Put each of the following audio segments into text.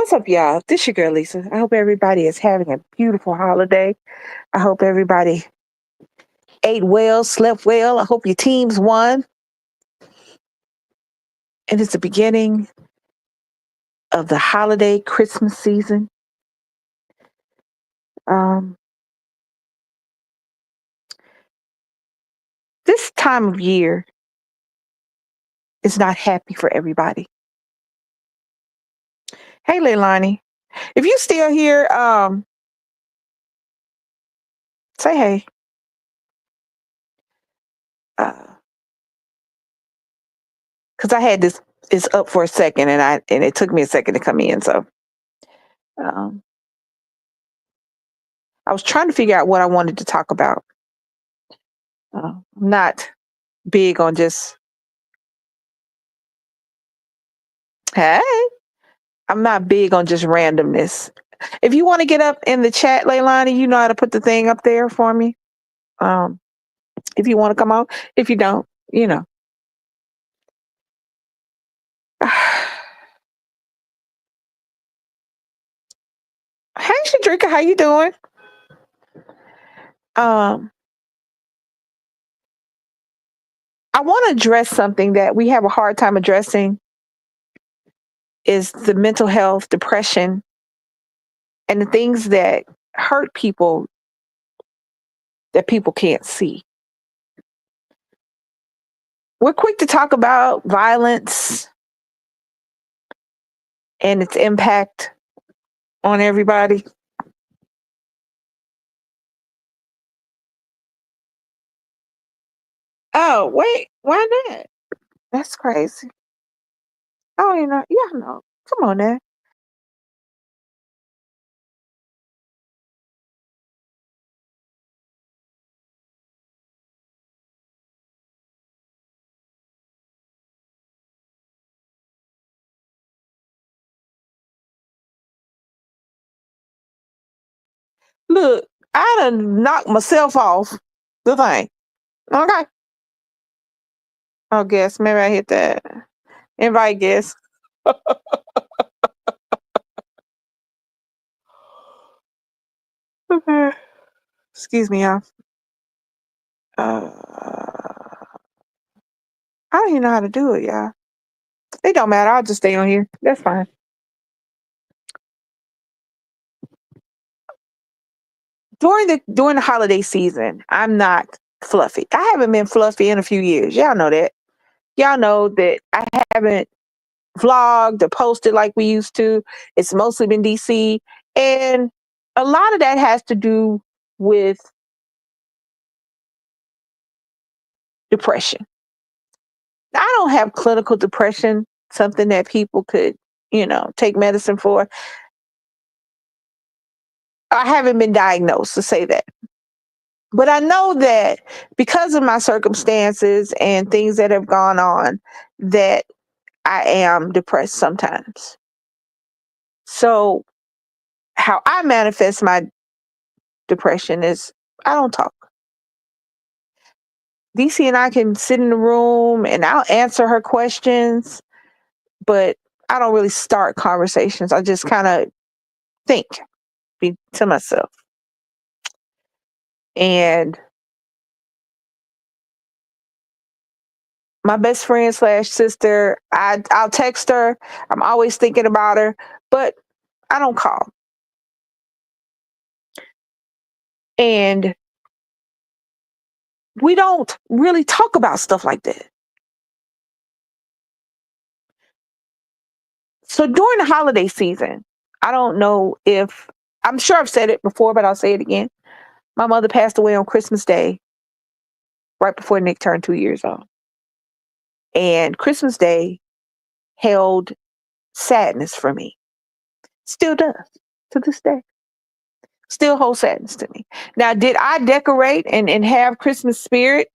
What's up, y'all? This your girl Lisa. I hope everybody is having a beautiful holiday. I hope everybody ate well, slept well. I hope your teams won. And it's the beginning of the holiday Christmas season. Um, this time of year is not happy for everybody. Hey, Leilani, if you still here, say hey. Because I had this is up for a second, and it took me a second to come in. So um, I was trying to figure out what I wanted to talk about. I'm not big on just hey. I'm not big on just randomness. If you want to get up in the chat, Leilani, you know how to put the thing up there for me. Um, if you want to come on, if you don't, you know. Hey, Shadrika, how you doing? Um, I want to address something that we have a hard time addressing is the mental health, depression, and the things that hurt people that people can't see. We're quick to talk about violence and its impact on everybody. Oh, wait, why not? That's crazy. Oh, you know, yeah, no. Come on now. Look, I done knocked myself off the thing. Okay. Oh, guess. Maybe I hit that. Invite guess. Okay. Excuse me, y'all. I don't even know how to do it, y'all. It don't matter. I'll just stay on here. That's fine. During the holiday season, I'm not fluffy. I haven't been fluffy in a few years. Y'all know that. Y'all know that I haven't vlogged or posted like we used to. It's mostly been DC. And a lot of that has to do with depression. I don't have clinical depression, something that people could, take medicine for. I haven't been diagnosed to say that. But I know that because of my circumstances and things that have gone on, that I am depressed sometimes. So, how I manifest my depression is I don't talk. DC and I can sit in the room and I'll answer her questions, but I don't really start conversations. I just kind of think to myself. And my best friend slash sister, I'll text her. I'm always thinking about her, but I don't call. And we don't really talk about stuff like that. So during the holiday season, I don't know if I'm sure I've said it before, but I'll say it again. My mother passed away on Christmas Day, right before Nick turned 2 years old. And Christmas Day held sadness for me. Still does to this day. Still holds sadness to me. Now, did I decorate and have Christmas spirit?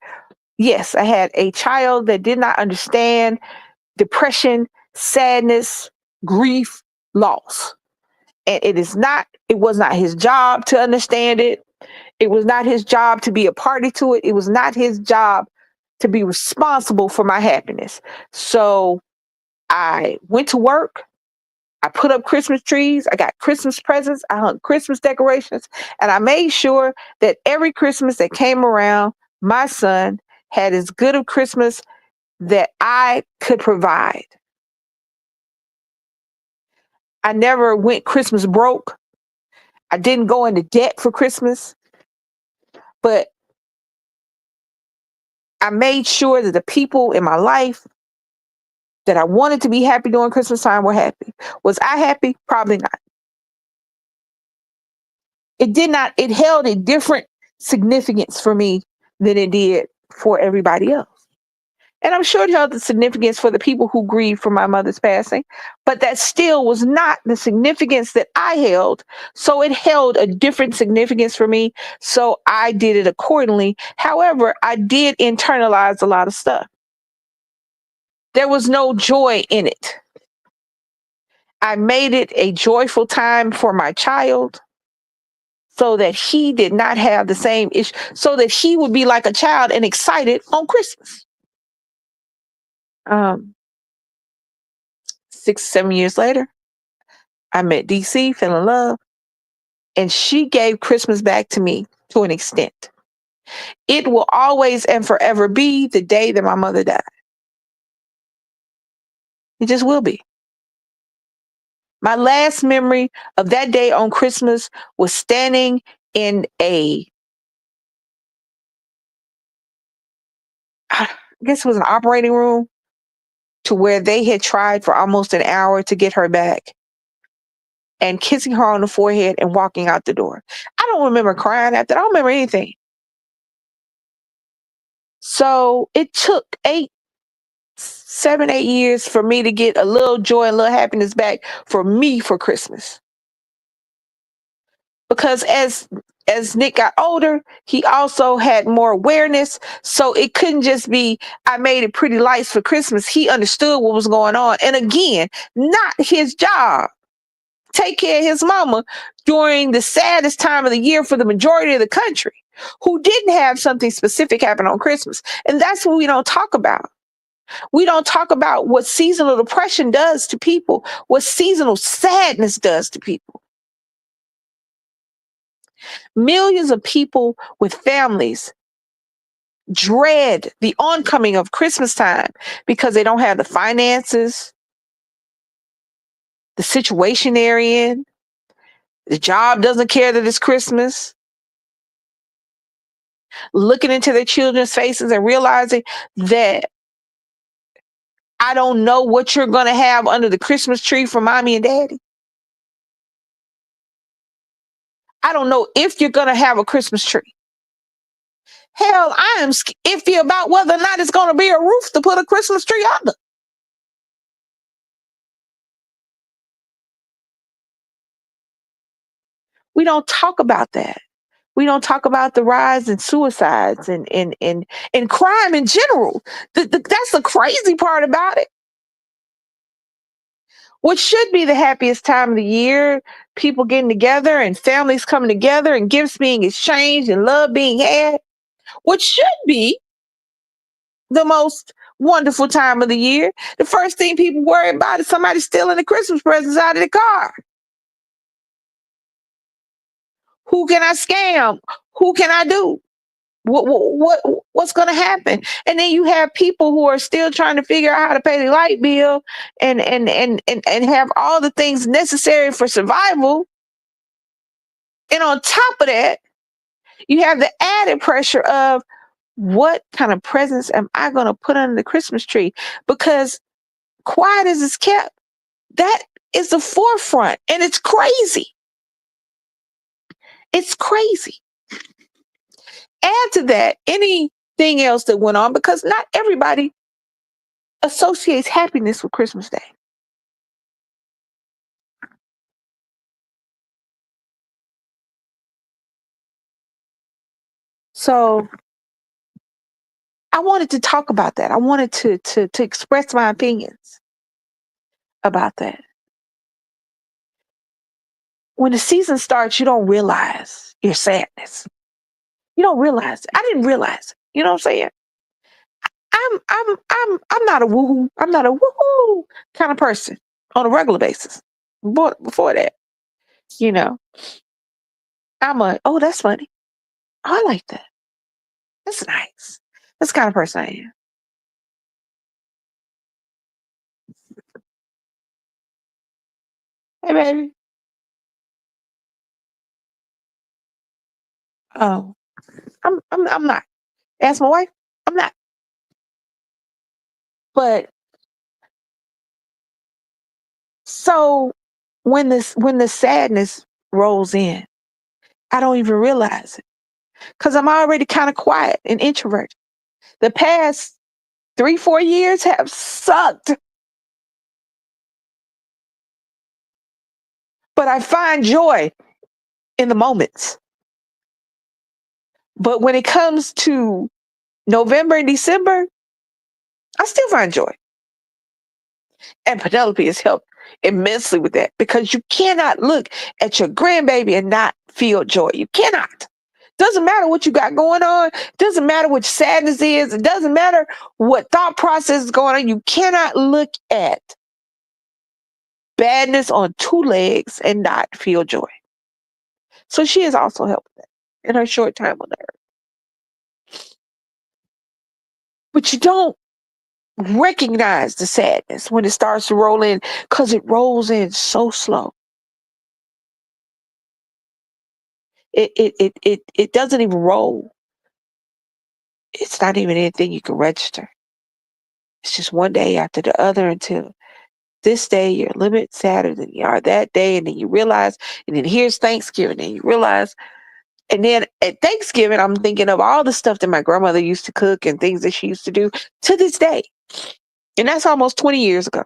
Yes, I had a child that did not understand depression, sadness, grief, loss. And it was not his job to understand it. It was not his job to be a party to it. It was not his job to be responsible for my happiness. So I went to work. I put up Christmas trees. I got Christmas presents. I hung Christmas decorations. And I made sure that every Christmas that came around, my son had as good of Christmas that I could provide. I never went Christmas broke. I didn't go into debt for Christmas, but I made sure that the people in my life that I wanted to be happy during Christmas time were happy. Was I happy? Probably not. It did not, it held a different significance for me than it did for everybody else. And I'm sure it held the significance for the people who grieved for my mother's passing, but that still was not the significance that I held. So it held a different significance for me. So I did it accordingly. However, I did internalize a lot of stuff. There was no joy in it. I made it a joyful time for my child so that he did not have the same issue, so that he would be like a child and excited on Christmas. Um, 6, 7 years later, I met DC, fell in love, and she gave Christmas back to me to an extent. It will always and forever be the day that my mother died. It just will be. My last memory of that day on Christmas was standing in I guess it was an operating room to where they had tried for almost an hour to get her back and kissing her on the forehead and walking out the door. I don't remember crying after. I don't remember anything. So it took 7, 8 years for me to get a little joy and a little happiness back for me for Christmas. Because as Nick got older, he also had more awareness. So it couldn't just be, I made it pretty lights for Christmas. He understood what was going on. And again, not his job. Take care of his mama during the saddest time of the year for the majority of the country who didn't have something specific happen on Christmas. And that's what we don't talk about. We don't talk about what seasonal depression does to people, what seasonal sadness does to people. Millions of people with families dread the oncoming of Christmas time because they don't have the finances, the situation they're in, the job doesn't care that it's Christmas. Looking into their children's faces and realizing that I don't know what you're going to have under the Christmas tree for mommy and daddy. I don't know if you're going to have a Christmas tree. Hell, I am iffy about whether or not it's going to be a roof to put a Christmas tree under. We don't talk about that. We don't talk about the rise in suicides and crime in general. That's the crazy part about it. What should be the happiest time of the year, people getting together and families coming together and gifts being exchanged and love being had, what should be the most wonderful time of the year, the first thing people worry about is somebody stealing the Christmas presents out of the car. Who can I scam? Who can I do? What's going to happen? And then you have people who are still trying to figure out how to pay the light bill and have all the things necessary for survival. And on top of that, you have the added pressure of what kind of presents am I going to put under the Christmas tree? Because quiet as it's kept, that is the forefront. And it's crazy. It's crazy. Add to that anything else that went on because not everybody associates happiness with Christmas Day. So I wanted to talk about that. I wanted to express my opinions about that. When the season starts, you don't realize your sadness. You don't realize it. I didn't realize it. You know what I'm saying? I'm not a woohoo. I'm not a woohoo kind of person on a regular basis. before that, you know, oh, that's funny. Oh, I like that. That's nice. That's the kind of person I am. Hey, baby. Oh, I'm not. Ask my wife. I'm not. But so when the sadness rolls in, I don't even realize it because I'm already kind of quiet and introverted. The past 3, 4 years have sucked, but I find joy in the moments. But when it comes to November and December, I still find joy. And Penelope has helped immensely with that because you cannot look at your grandbaby and not feel joy. You cannot. Doesn't matter what you got going on. Doesn't matter what sadness is. It doesn't matter what thought process is going on. You cannot look at badness on two legs and not feel joy. So she has also helped with that in her short time on earth. But you don't recognize the sadness when it starts to roll in because it rolls in so slow. It doesn't even roll. It's not even anything you can register. It's just one day after the other until this day you're a little bit sadder than you are that day, and then you realize, and then here's Thanksgiving, and you realize, and then at Thanksgiving I'm thinking of all the stuff that my grandmother used to cook and things that she used to do to this day, and that's almost 20 years ago.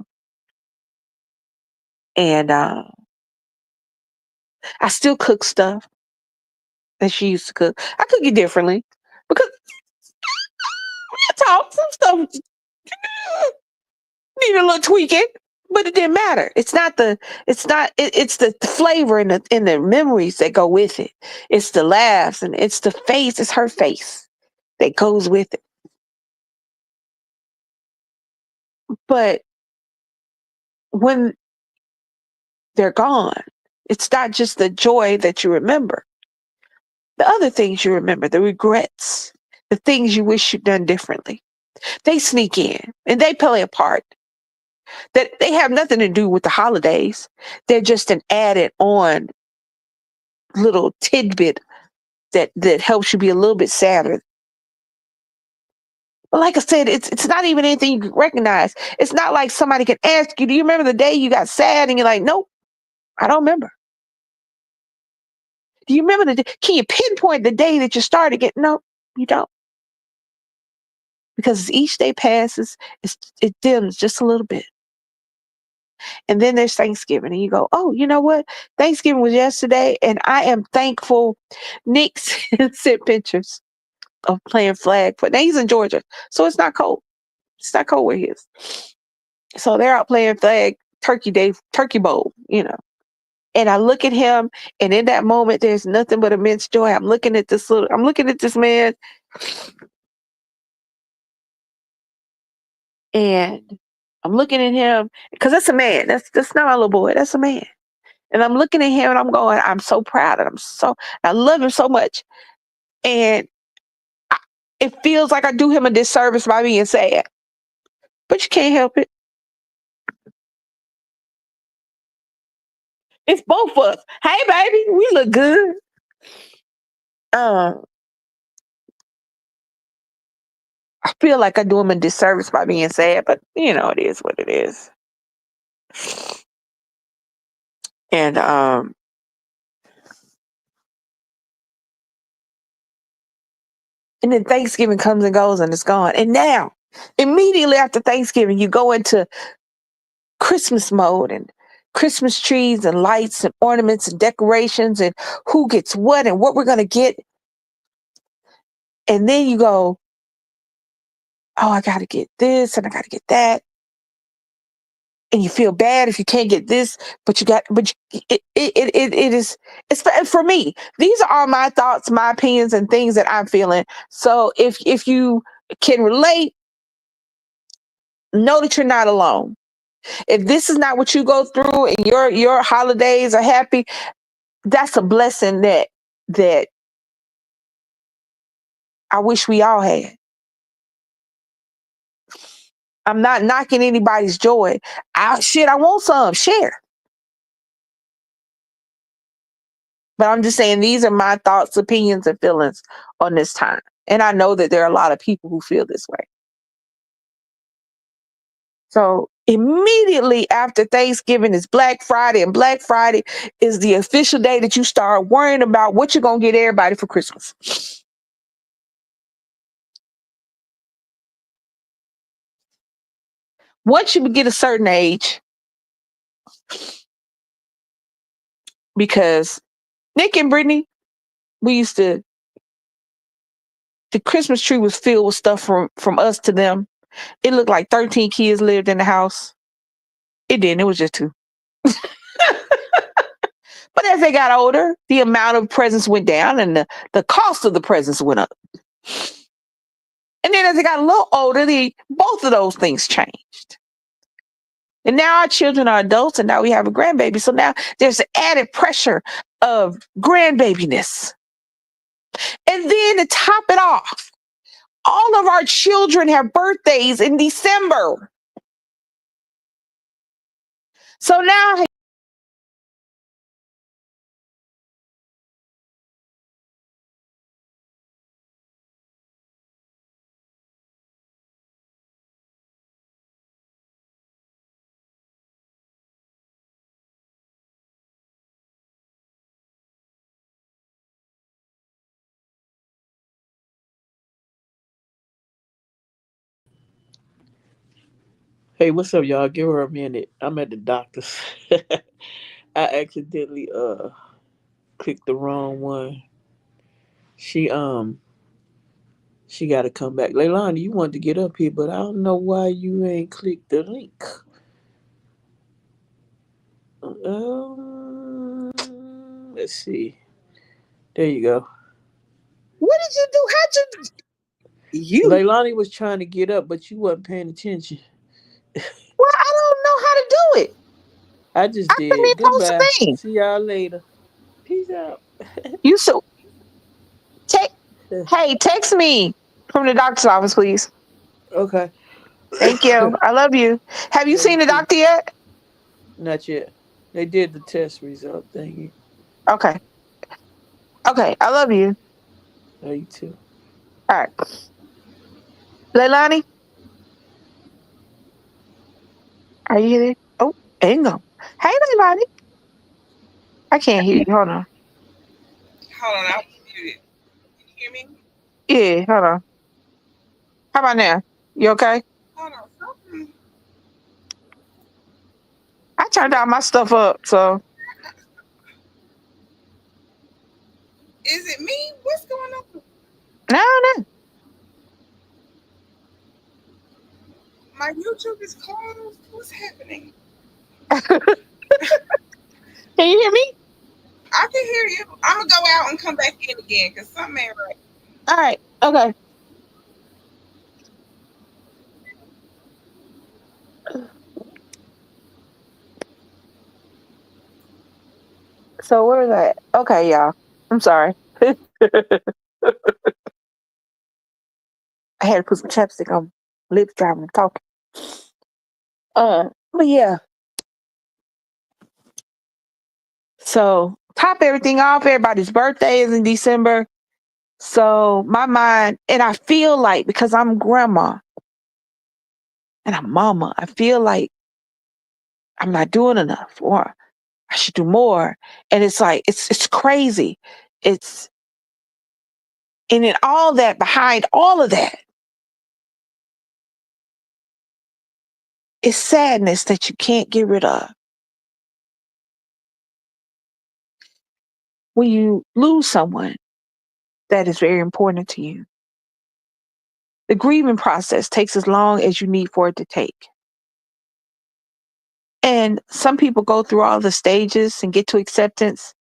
And I still cook stuff that she used to cook. I cook it differently because I talk some stuff need a little tweaking, but it didn't matter. It's the flavor and the memories that go with it. It's the laughs and it's the face, it's her face that goes with it. But when they're gone, it's not just the joy that you remember. The other things you remember, the regrets, the things you wish you'd done differently. They sneak in and they play a part. That they have nothing to do with the holidays. They're just an added on little tidbit that helps you be a little bit sadder. But like I said, it's not even anything you can recognize. It's not like somebody can ask you, "Do you remember the day you got sad?" And you're like, "Nope, I don't remember." Do you remember the day? Can you pinpoint the day that you started getting? No, you don't. Because as each day passes, it dims just a little bit. And then there's Thanksgiving, and you go, "Oh, you know what? Thanksgiving was yesterday, and I am thankful." Nick sent pictures of playing flag. But now he's in Georgia, so it's not cold. It's not cold where he is. So they're out playing flag turkey day, turkey bowl, you know. And I look at him, and in that moment, there's nothing but immense joy. I'm looking at this man, and I'm looking at him because that's a man. That's not my little boy. That's a man. And I'm looking at him, and I'm going, I'm so proud, and I love him so much, and I, it feels like I do him a disservice by being sad, but you can't help it. It's both of us. Hey, baby, we look good. Um, I feel like I do him a disservice by being sad, but it is what it is. And and then Thanksgiving comes and goes and it's gone. And now, immediately after Thanksgiving, you go into Christmas mode and Christmas trees and lights and ornaments and decorations and who gets what and what we're gonna get. And then you go, oh, I gotta get this and I gotta get that. And you feel bad if you can't get this, but it is, it's for me. These are all my thoughts, my opinions, and things that I'm feeling. So if you can relate, know that you're not alone. If this is not what you go through and your holidays are happy, that's a blessing that I wish we all had. I'm not knocking anybody's joy. I want some. Share. But I'm just saying these are my thoughts, opinions, and feelings on this time. And I know that there are a lot of people who feel this way. So immediately after Thanksgiving is Black Friday, and Black Friday is the official day that you start worrying about what you're gonna get everybody for Christmas. Once you get a certain age, because Nick and Brittany, we used to the Christmas tree was filled with stuff from us to them. It looked like 13 kids lived in the house. It didn't. It was just two. But as they got older, the amount of presents went down and the cost of the presents went up. And then as they got a little older, both of those things changed. And now our children are adults and now we have a grandbaby. So now there's the added pressure of grandbabiness. And then to top it off, all of our children have birthdays in December. So now, Hey, what's up, y'all? Give her a minute. I'm at the doctor's. I accidentally clicked the wrong one. She she got to come back. Leilani, you wanted to get up here, but I don't know why you ain't clicked the link. Let's see. There you go. what did you do? How'd you? Leilani was trying to get up, but you wasn't paying attention. Well, I don't know how to do it. I just I couldn't did. even post a Goodbye. thing. See y'all later. Peace out. You so take. Hey, text me from the doctor's office, please. Okay. Thank you. I love you. Have you Love you seen the too. doctor yet? Not yet. They did the test result thingy. Okay. Okay. I love you. Love you too. All right. Leilani, are you there? Oh, Ingo. Hey, Leilani. I can't hear you. Hold on. Hold on, I was muted. Can you hear me? Yeah, hold on. How about now? You okay? Hold on, something. I turned all my stuff up, so Is it me? What's going on? no, no. My YouTube is closed. What's happening? Can you hear me? I can hear you. I'm gonna go out and come back in again because something ain't right. All right. Okay. So where is that? Okay, y'all. I'm sorry. I had to put some chapstick on my lips driving and talking. But yeah. So top everything off. Everybody's birthday is in December. So my mind, and I feel like because I'm grandma and I'm mama, I feel like I'm not doing enough or I should do more. And it's like it's crazy. It's and then all that behind all of that is sadness that you can't get rid of. When you lose someone that is very important to you, the grieving process takes as long as you need for it to take. And some people go through all the stages and get to acceptance.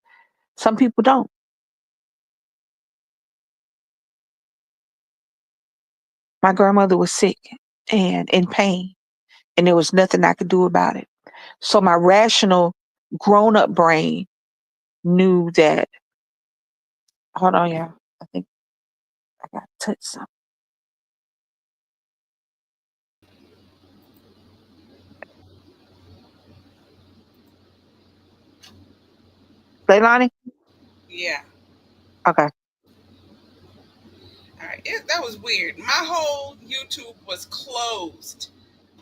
Some people don't. My grandmother was sick and in pain. and there was nothing I could do about it. So my rational, grown up brain knew that, hold on, y'all. I think I got to touch something. Leilani? Yeah. Okay. All right. That was weird. My whole YouTube was closed,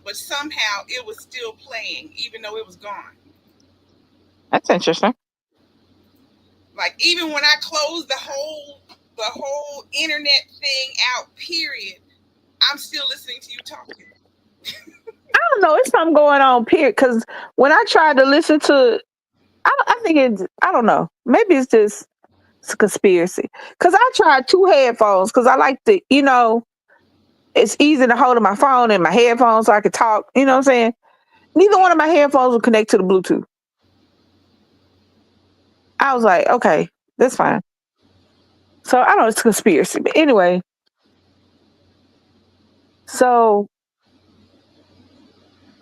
but somehow it was still playing, even though it was gone. That's interesting. Like even when I closed the whole internet thing out, period, I'm still listening to you talking. I don't know. It's something going on, period. Because when I tried to listen to, I think it's, I don't know. Maybe it's a conspiracy. Because I tried two headphones because I like to, it's easy to hold in my phone and my headphones so I could talk. You know what I'm saying? Neither one of my headphones will connect to the Bluetooth. I was like, okay, that's fine. So I know it's a conspiracy. But anyway, so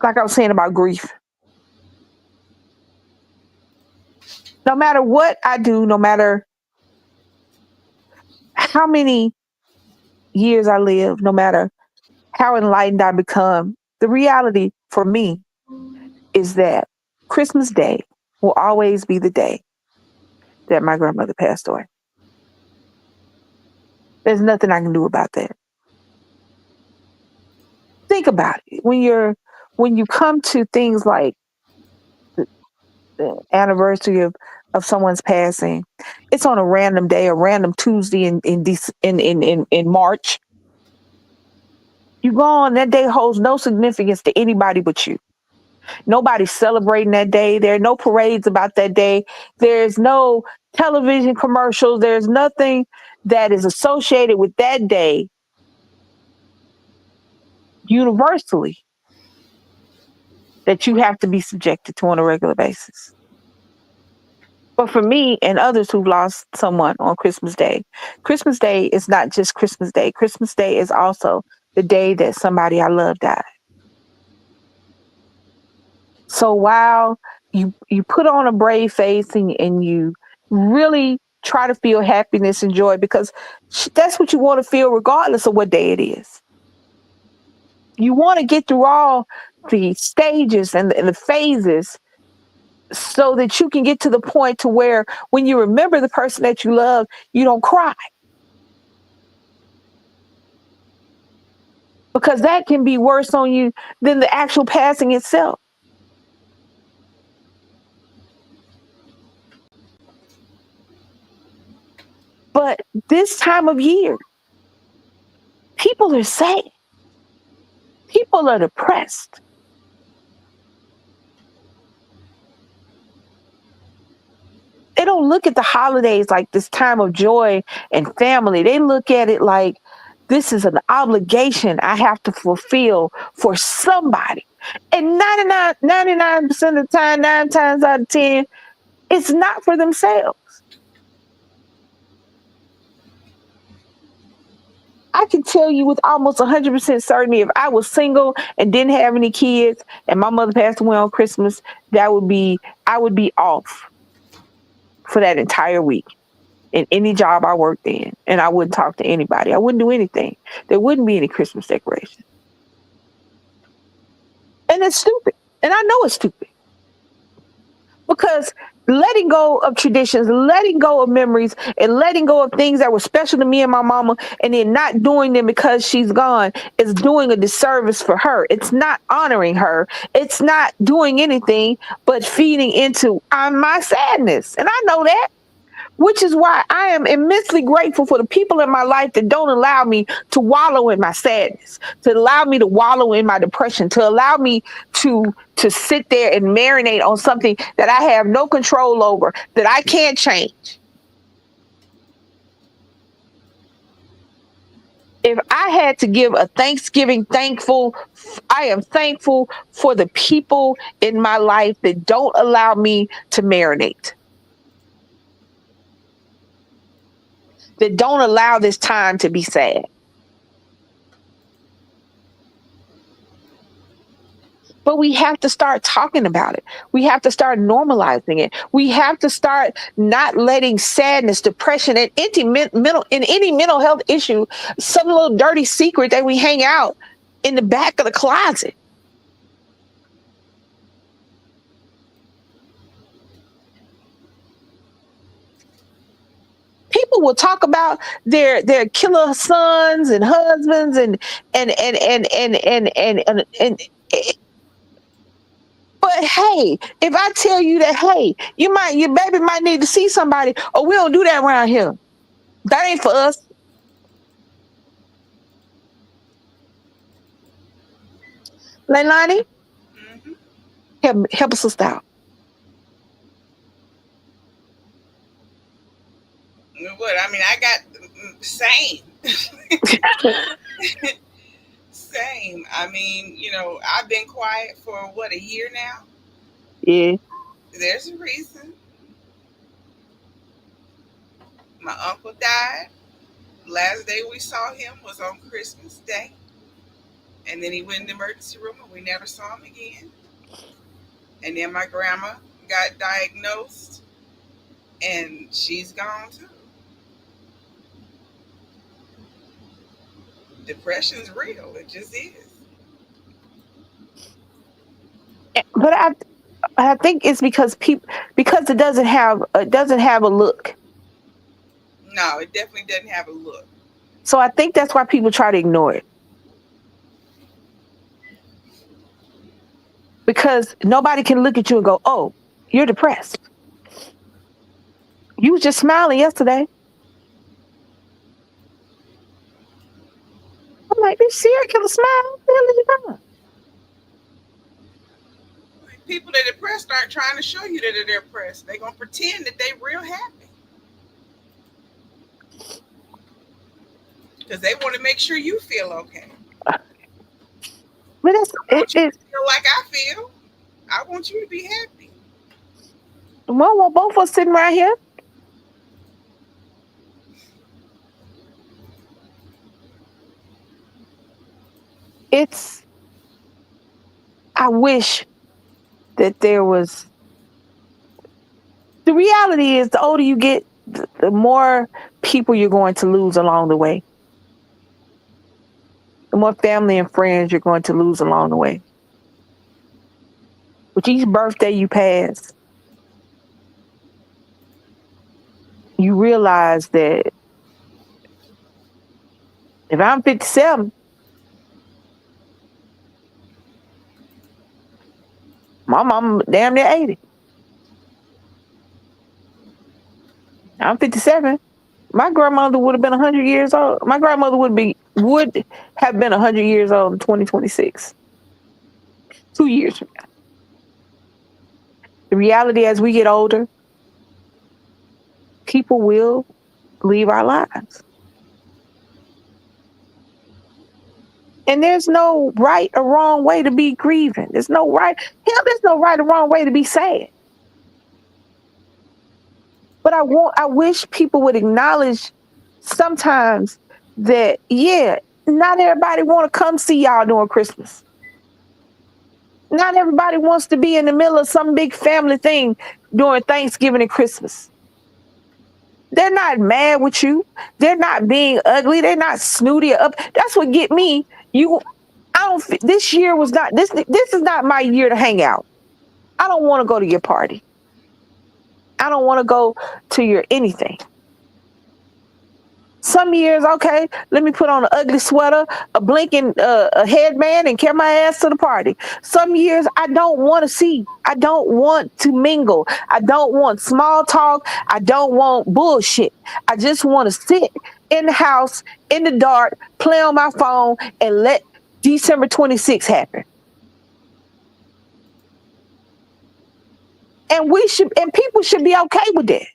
like I was saying about grief, no matter what I do, no matter how many years I live, no matter how enlightened I become, the reality for me is that Christmas Day will always be the day that my grandmother passed away. There's nothing I can do about that. Think about it. When you come to things like the anniversary of someone's passing, it's on a random day, a random Tuesday in March. You go on, that day holds no significance to anybody but you. Nobody's celebrating that day. There are no parades about that day. There's no television commercials. There's nothing that is associated with that day universally that you have to be subjected to on a regular basis. But for me and others who've lost someone on Christmas Day is not just Christmas Day. Christmas Day is also the day that somebody I love died. So while you put on a brave face and you really try to feel happiness and joy because that's what you want to feel regardless of what day it is. You want to get through all the stages and the phases so that you can get to the point to where when you remember the person that you love, you don't cry. Because that can be worse on you than the actual passing itself. But this time of year, people are sad. People are depressed. They don't look at the holidays like this time of joy and family. They look at it like this is an obligation I have to fulfill for somebody. And 99% of the time, 9 times out of 10, it's not for themselves. I can tell you with almost 100% certainty if I was single and didn't have any kids and my mother passed away on Christmas, I would be off for that entire week in any job I worked in, and I wouldn't talk to anybody. I wouldn't do anything. There wouldn't be any Christmas decorations. And it's stupid. And I know it's stupid because letting go of traditions, letting go of memories, and letting go of things that were special to me and my mama, and then not doing them because she's gone is doing a disservice for her. It's not honoring her. It's not doing anything but feeding into my sadness. And I know that. Which is why I am immensely grateful for the people in my life that don't allow me to wallow in my sadness, to allow me to wallow in my depression, to allow me to sit there and marinate on something that I have no control over, that I can't change. If I had to give a Thanksgiving I am thankful for the people in my life that don't allow me to marinate, that don't allow this time to be sad. But we have to start talking about it. We have to start normalizing it. We have to start not letting sadness, depression, and any mental health issue, some little dirty secret that we hang out in the back of the closet. People will talk about their killer sons and husbands and but hey, if I tell you that, hey, your baby might need to see somebody, or we don't do that around here. That ain't for us. Leilani, Hmm. help us out. What I mean, I got same, same. I mean, I've been quiet for what, a year now. Yeah. There's a reason. My uncle died. Last day we saw him was on Christmas Day, and then he went in the emergency room, and we never saw him again. And then my grandma got diagnosed, and she's gone too. Depression's real. It just is. But I think it's because people because it doesn't have a look. No, it definitely doesn't have a look. So I think that's why people try to ignore it. Because nobody can look at you and go, "Oh, you're depressed. You was just smiling yesterday." I'm like, this serial killer smile. What the hell is you doing? People that are depressed aren't trying to show you that they're depressed. They're gonna pretend that they're real happy because they want to make sure you feel okay. But that's I it. want you It to feel like I feel. I want you to be happy. well, both of us sitting right here. It's. I wish that there was. The reality is, the older you get, the more people you're going to lose along the way. The more family and friends you're going to lose along the way. With each birthday you pass, you realize that if I'm 57, my mom damn near 80. I'm 57. My grandmother would have been 100 years old. My grandmother would have been 100 years old in 2026. 2 years from now. The reality as we get older, people will leave our lives. And there's no right or wrong way to be grieving. There's no right or wrong way to be sad. But I wish people would acknowledge sometimes that, yeah, not everybody want to come see y'all during Christmas. Not everybody wants to be in the middle of some big family thing during Thanksgiving and Christmas. They're not mad with you. They're not being ugly. They're not snooty or up. That's what get me. You, I don't. This year was not this. This is not my year to hang out. I don't want to go to your party. I don't want to go to your anything. Some years, okay, let me put on an ugly sweater, a blinking a headband, and carry my ass to the party. Some years, I don't want to see. I don't want to mingle. I don't want small talk. I don't want bullshit. I just want to sit in the house in the dark, play on my phone, and let December 26th happen. And people should be okay with that.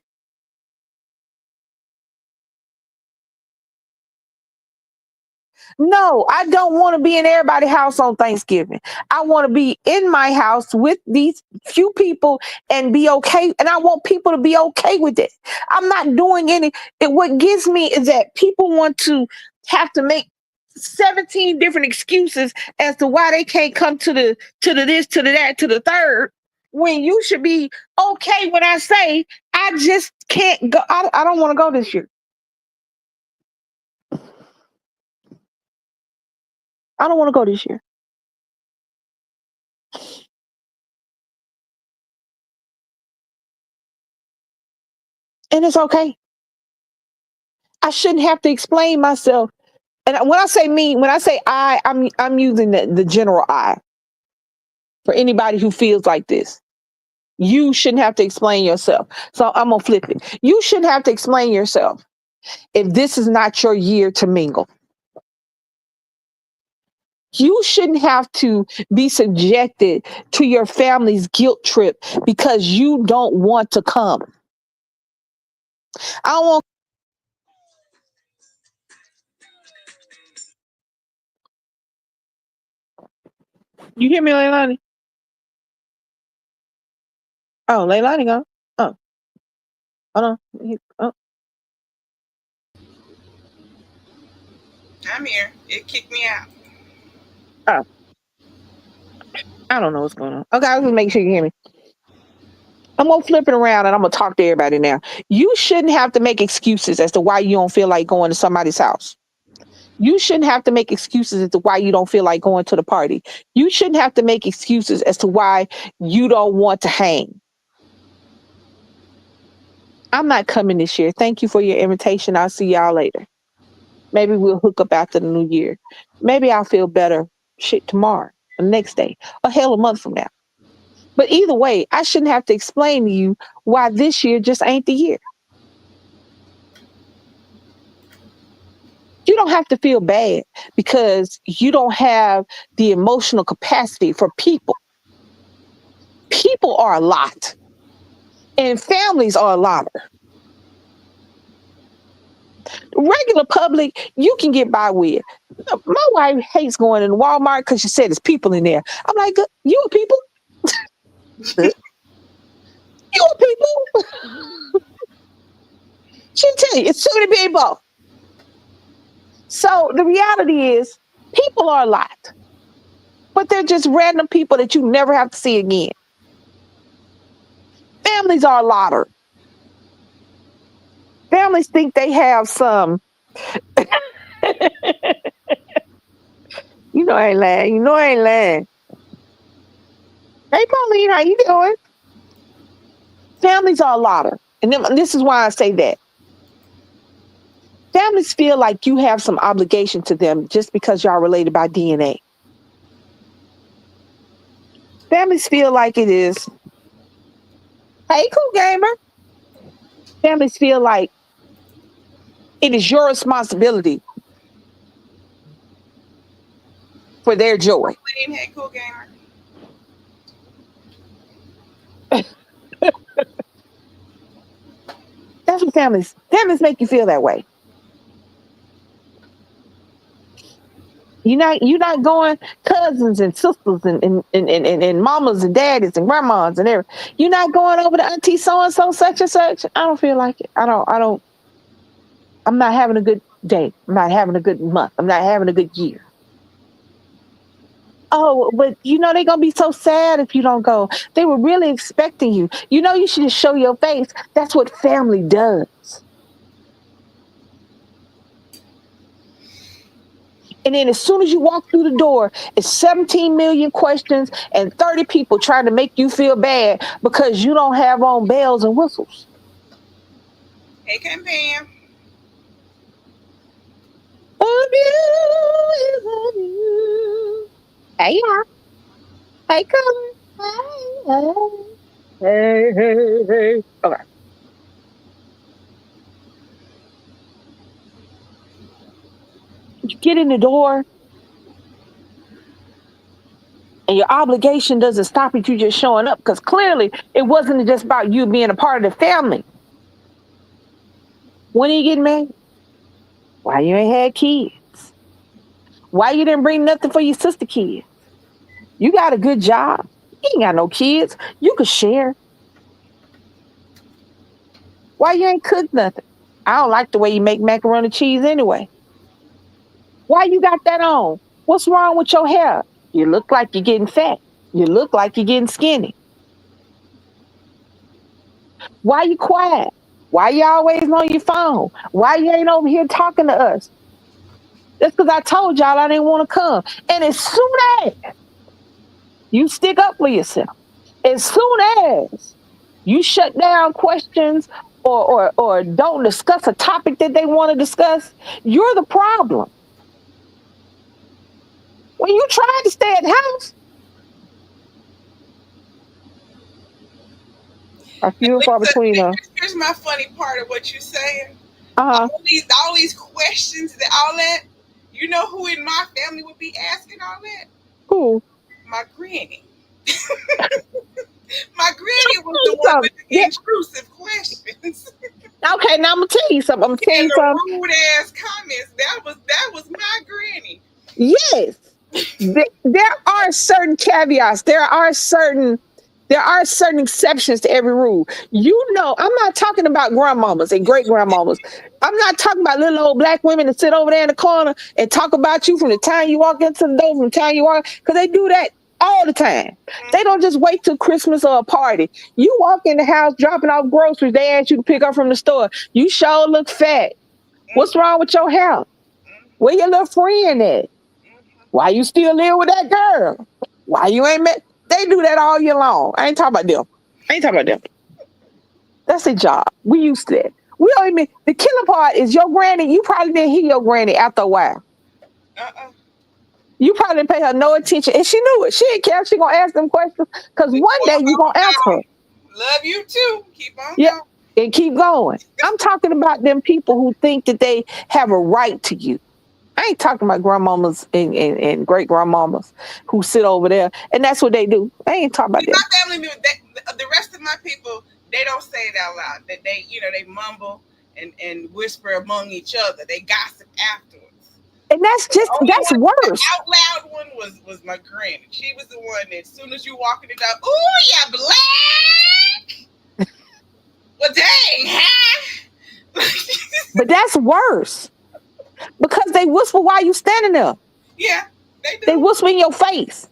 No, I don't want to be in everybody's house on Thanksgiving. I want to be in my house with these few people and be okay. And I want people to be okay with it. I'm not doing any. What gets me is that people want to have to make 17 different excuses as to why they can't come to the this, to the that, to the third, when you should be okay when I say I just can't go. I don't want to go this year. I don't want to go this year. And it's okay. I shouldn't have to explain myself. And when I say me, when I say I'm using the general I for anybody who feels like this. You shouldn't have to explain yourself. So I'm gonna flip it. You shouldn't have to explain yourself if this is not your year to mingle. You shouldn't have to be subjected to your family's guilt trip because you don't want to come. I don't want you hear me, Leilani? Oh, Leilani gone. Oh, hold on. Oh, I'm here. It kicked me out. oh, I don't know what's going on. Okay, I'll just make sure you hear me. I'm gonna flip it around and I'm gonna talk to everybody now. You shouldn't have to make excuses as to why you don't feel like going to somebody's house. You shouldn't have to make excuses as to why you don't feel like going to the party. You shouldn't have to make excuses as to why you don't want to hang. I'm not coming this year. Thank you for your invitation. I'll see y'all later. Maybe we'll hook up after the new year. Maybe I'll feel better shit tomorrow, the next day, or hell a month from now. But either way, I shouldn't have to explain to you why this year just ain't the year. You don't have to feel bad because you don't have the emotional capacity for people. People are a lot, and families are a lot. Regular public, you can get by with. My wife hates going in Walmart because she said there's people in there. I'm like, you are people? You are people? She'll tell you, it's too many people. So the reality is, people are a lot, but they're just random people that you never have to see again. Families are a lotter. Families think they have some. You know I ain't lying. You know I ain't lying. Hey, Pauline, how you doing? Families are a lotter. And this is why I say that. Families feel like you have some obligation to them just because y'all related by DNA. Families feel like it is, hey, cool gamer. Families feel like it is your responsibility for their joy. Hey, cool gamer. That's what families make you feel that way. You're not going cousins and sisters and mamas and daddies and grandmas and everything. You're not going over to auntie so and so such and such. I don't feel like it. I'm not having a good day. I'm not having a good month. I'm not having a good year. Oh, but they're gonna be so sad if you don't go. They were really expecting you. You should just show your face. That's what family does. And then as soon as you walk through the door, it's 17 million questions and 30 people trying to make you feel bad because you don't have on bells and whistles. Hey, Pam. Love you, love you. Hey, yeah. Hey, Colin. Hey, hey, hey. Okay. You get in the door and your obligation doesn't stop you just showing up because clearly it wasn't just about you being a part of the family. When are you getting married? Why you ain't had kids? Why you didn't bring nothing for your sister kids? You got a good job. You ain't got no kids. You could share. Why you ain't cook nothing? I don't like the way you make macaroni and cheese anyway. Why you got that on? What's wrong with your hair? You look like you're getting fat. You look like you're getting skinny. Why you quiet? Why you always on your phone? Why you ain't over here talking to us? That's because I told y'all I didn't want to come. And as soon as you stick up for yourself, as soon as you shut down questions or don't discuss a topic that they want to discuss, you're the problem. When you try to stay at the house, are few and far Lisa, between. here's my funny part of what you're saying. Uh-huh. All these questions, that all that. You know who in my family would be asking all that? Cool. My granny. My granny was the one Something. with the Yeah. intrusive questions Okay, now I'm gonna tell you something. I'm gonna tell and you the something. rude ass comments. That was my granny. Yes, there are certain caveats. There are certain exceptions to every rule. You know, I'm not talking about grandmamas and great grandmamas. I'm not talking about little old black women that sit over there in the corner and talk about you from the time you walk into the door, from the time you walk, because they do that all the time. They Mm-hmm, don't just wait till Christmas or a party. You walk in the house dropping off groceries, they ask you to pick up from the store. You sure look fat. What's mm-hmm, wrong with your hair? mm-hmm, Where your little friend at? mm-hmm. Why you still live with that girl? Why you ain't met? They do that all year long. I ain't talking about them. I ain't talking about them. That's a job. We used to that. We don't even. The killer part is your granny. You probably didn't hear your granny after a while. Uh-uh. You probably didn't pay her no attention, and she knew it. She didn't care. She gonna ask them questions because one day you gonna answer her. Love you too. Keep on Yeah, going. and keep going. I'm talking about them people who think that they have a right to you. I ain't talking about grandmamas and great grandmamas who sit over there and that's what they do. I ain't talking about See, my them. family knew that the rest of my people, they don't say it out loud. That they mumble and whisper among each other. They gossip afterwards. And that's The just only that's one, the worse. out loud one was my granny. She was the one that as soon as you walk in the door, ooh, yeah, black. Well, dang, huh? But that's worse because they whisper while you standing there. Yeah, they They do. whisper in your face.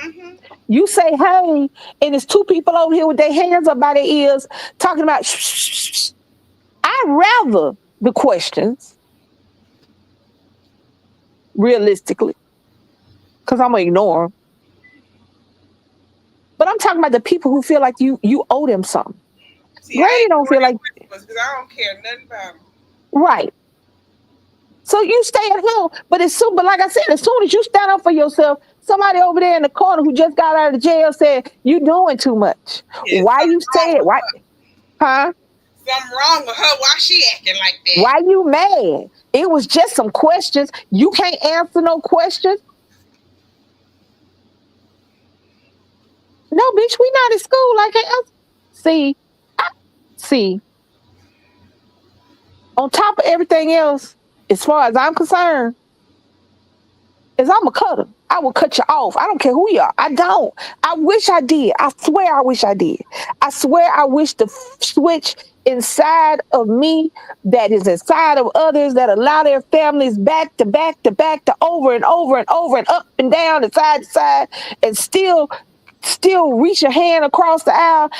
Mm-hmm. You say hey, and it's two people over here with their hands up by their ears talking about. Shh, shh, shh, shh. I rather the questions realistically because I'm gonna ignore them. But I'm talking about the people who feel like you owe them something. See, I Granny ain't don't doing feel them like whispers because I don't care nothing about them. right. So you stay at home, but but like I said, as soon as you stand up for yourself, somebody over there in the corner who just got out of jail said you doing too much. Yeah, Why you something say wrong it? with Why, her. huh? Something wrong with her. Why she acting like that? Why you mad? It was just some questions. You can't answer no questions. No, bitch, we not in school. Like, see, I, see. On top of everything else, as far as I'm concerned, is I'm a cutter. I will cut you off. I don't care who you are. I don't. I wish I did. I swear I wish I did. I swear I wish the switch inside of me that is inside of others that allow their families back to back to back to over and over and over and up and down and side to side and still reach a hand across the aisle.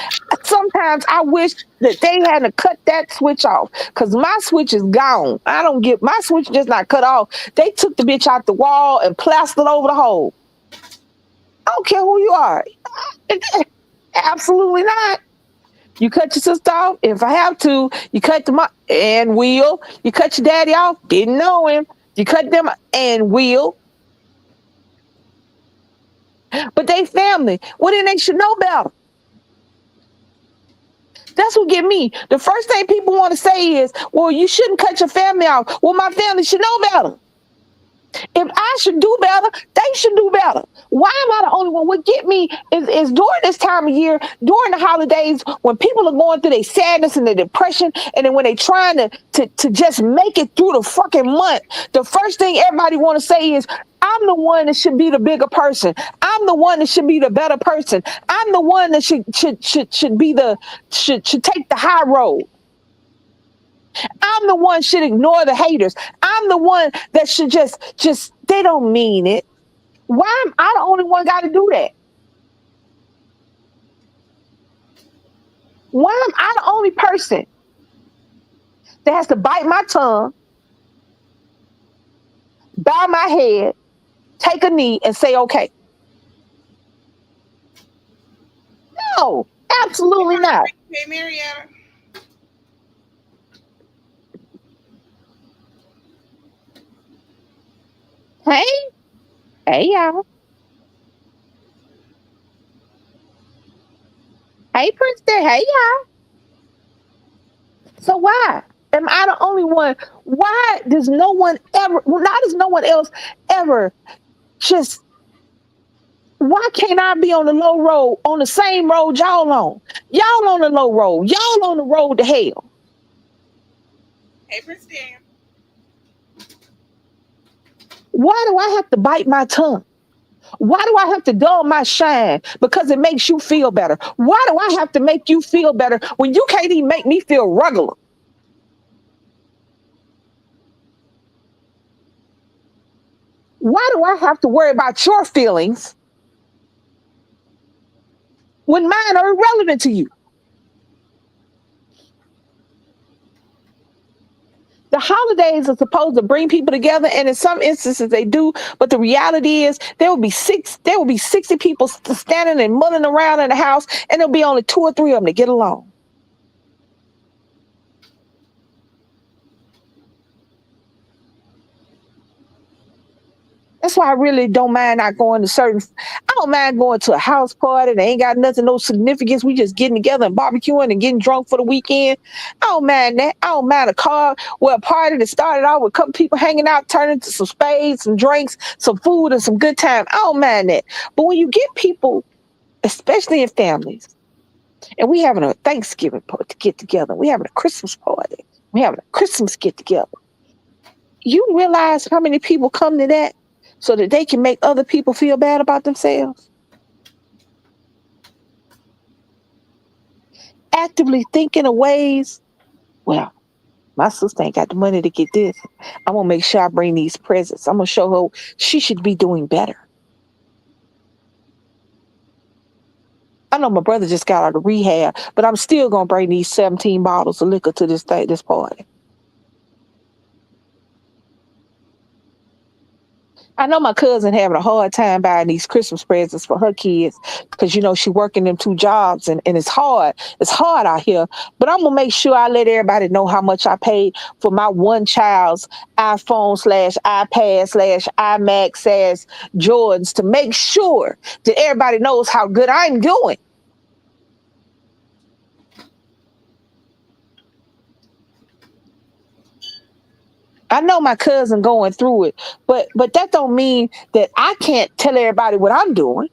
Sometimes I wish that they hadn't cut that switch off because my switch is gone. I don't get my switch just not cut off. They took the bitch out the wall and plastered over the hole. I don't care who you are. Absolutely not. You cut your sister off if I have to. You cut them off and will. You cut your daddy off. Didn't know him. You cut them and will. But they family. Well, then they should know better. That's what get me. The first thing people want to say is, well, you shouldn't cut your family off. Well, my family should know better. If I should do better, they should do better. Why am I the only one? What get me is during this time of year, during the holidays, when people are going through their sadness and their depression, and then when they're trying to just make it through the fucking month, the first thing everybody want to say is, I'm the one that should be the bigger person. I'm the one that should be the better person. I'm the one that should be the should take the high road. I'm the one should ignore the haters. I'm the one that should just they don't mean it. Why am I the only one got to do that? Why am I the only person that has to bite my tongue, bow my head, take a knee, and say okay? No, absolutely not. Hey, Marietta. Hey, hey y'all. Hey Prince there. Hey y'all. So why am I the only one? Why does no one ever? Why does no one else ever just? Why can't I be on the low road on the same road y'all on? Y'all on the low road. Y'all on the road to hell. Hey, Prince Dan. Why do I have to bite my tongue? Why do I have to dull my shine because it makes you feel better? Why do I have to make you feel better when you can't even make me feel regular? Why do I have to worry about your feelings when mine are irrelevant to you? The holidays are supposed to bring people together, and in some instances they do. But the reality is, there will be 60 people standing and mulling around in the house, and there'll be only two or three of them to get along. That's why I really don't mind not going to certain. I don't mind going to a house party that ain't got nothing, no significance. We just getting together and barbecuing and getting drunk for the weekend. I don't mind that. I don't mind a car where a party that started out with a couple people hanging out, turned into some spades, some drinks, some food, and some good time. I don't mind that. But when you get people, especially in families, and we having a Thanksgiving party to get together, we having a Christmas party, we having a Christmas get together. You realize how many people come to that so that they can make other people feel bad about themselves? Actively thinking of ways, well, my sister ain't got the money to get this. I'm gonna make sure I bring these presents. I'm gonna show her she should be doing better. I know my brother just got out of rehab, but I'm still gonna bring these 17 bottles of liquor to this party. I know my cousin having a hard time buying these Christmas presents for her kids because she working them two jobs and it's hard. It's hard out here. But I'm gonna make sure I let everybody know how much I paid for my one child's iPhone slash iPad slash iMac slash Jordans to make sure that everybody knows how good I'm doing. I know my cousin going through it, but that don't mean that I can't tell everybody what I'm doing.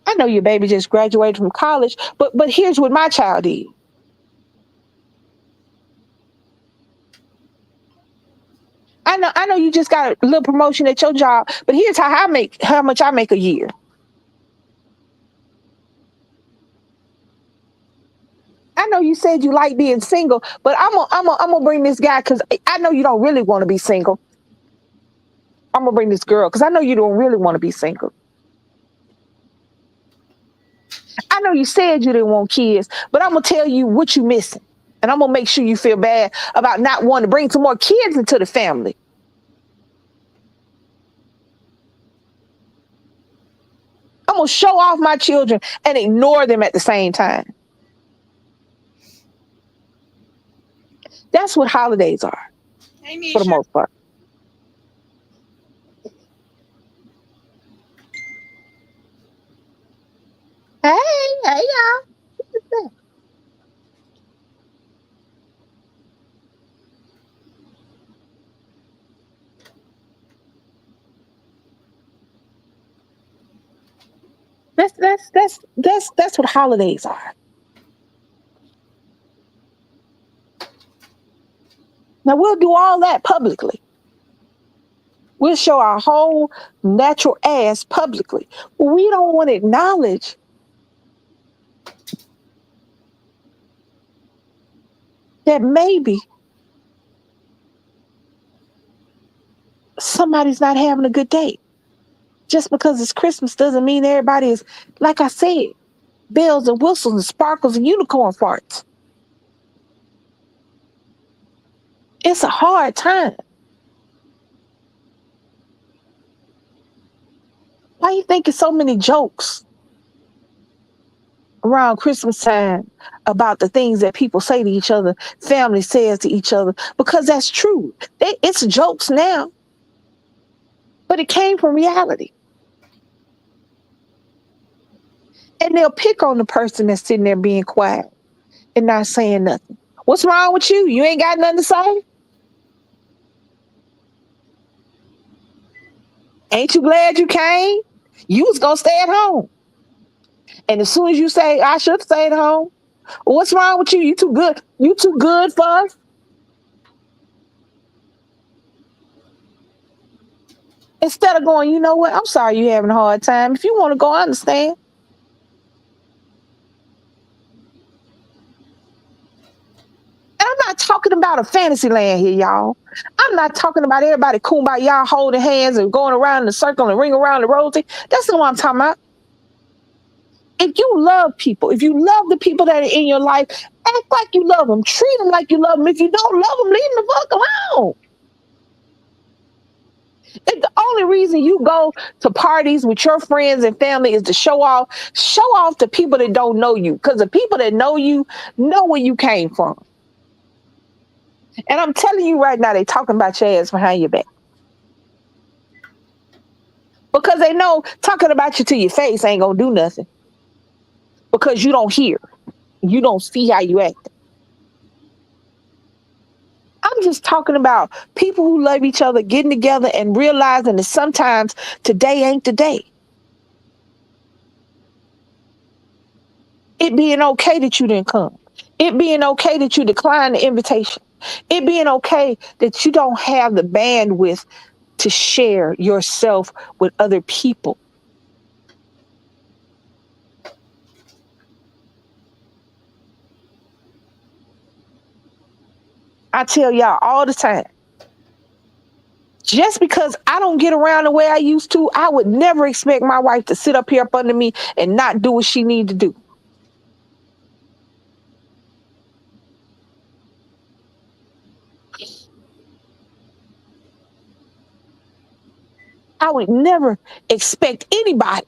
I know your baby just graduated from college, but here's what my child is. I know you just got a little promotion at your job, but here's how much I make a year. I know you said you like being single, but I'm gonna bring this guy because I know you don't really want to be single. I'm gonna bring this girl because I know you don't really want to be single. I know you said you didn't want kids, but I'm gonna tell you what you missing, and I'm gonna make sure you feel bad about not wanting to bring some more kids into the family. I'm gonna show off my children and ignore them at the same time. That's what holidays are Hey, for the Nisha. most part. Hey, hey, y'all. That's what holidays are. Now we'll do all that publicly. We'll show our whole natural ass publicly. We don't want to acknowledge that maybe somebody's not having a good day. Just because it's Christmas doesn't mean everybody is, like I said, bells and whistles and sparkles and unicorn farts. It's a hard time. Why you think it's so many jokes around Christmas time about the things that people say to each other, family says to each other? Because that's true. It's jokes now, but it came from reality. And they'll pick on the person that's sitting there being quiet and not saying nothing. What's wrong with you? You ain't got nothing to say? Ain't you glad you came? You was gonna stay at home. And as soon as you say, I should stay at home, what's wrong with you? You too good. You too good for us. Instead of going, you know what? I'm sorry you're having a hard time. If you want to go, I understand. And I'm not talking about a fantasy land here, y'all. I'm not talking about everybody kumbaya holding hands and going around in a circle and ring around the rosy. That's not what I'm talking about. If you love people, if you love the people that are in your life, act like you love them. Treat them like you love them. If you don't love them, leave them the fuck alone. If the only reason you go to parties with your friends and family is to show off to people that don't know you. Because the people that know where you came from. And I'm telling you right now, they talking about your ass behind your back. Because they know talking about you to your face ain't gonna do nothing. Because you don't hear. You don't see how you act. I'm just talking about people who love each other getting together and realizing that sometimes today ain't the day. It being okay that you didn't come. It being okay that you declined the invitation. It being okay that you don't have the bandwidth to share yourself with other people. I tell y'all all the time, just because I don't get around the way I used to, I would never expect my wife to sit up here up under me and not do what she need to do. I would never expect anybody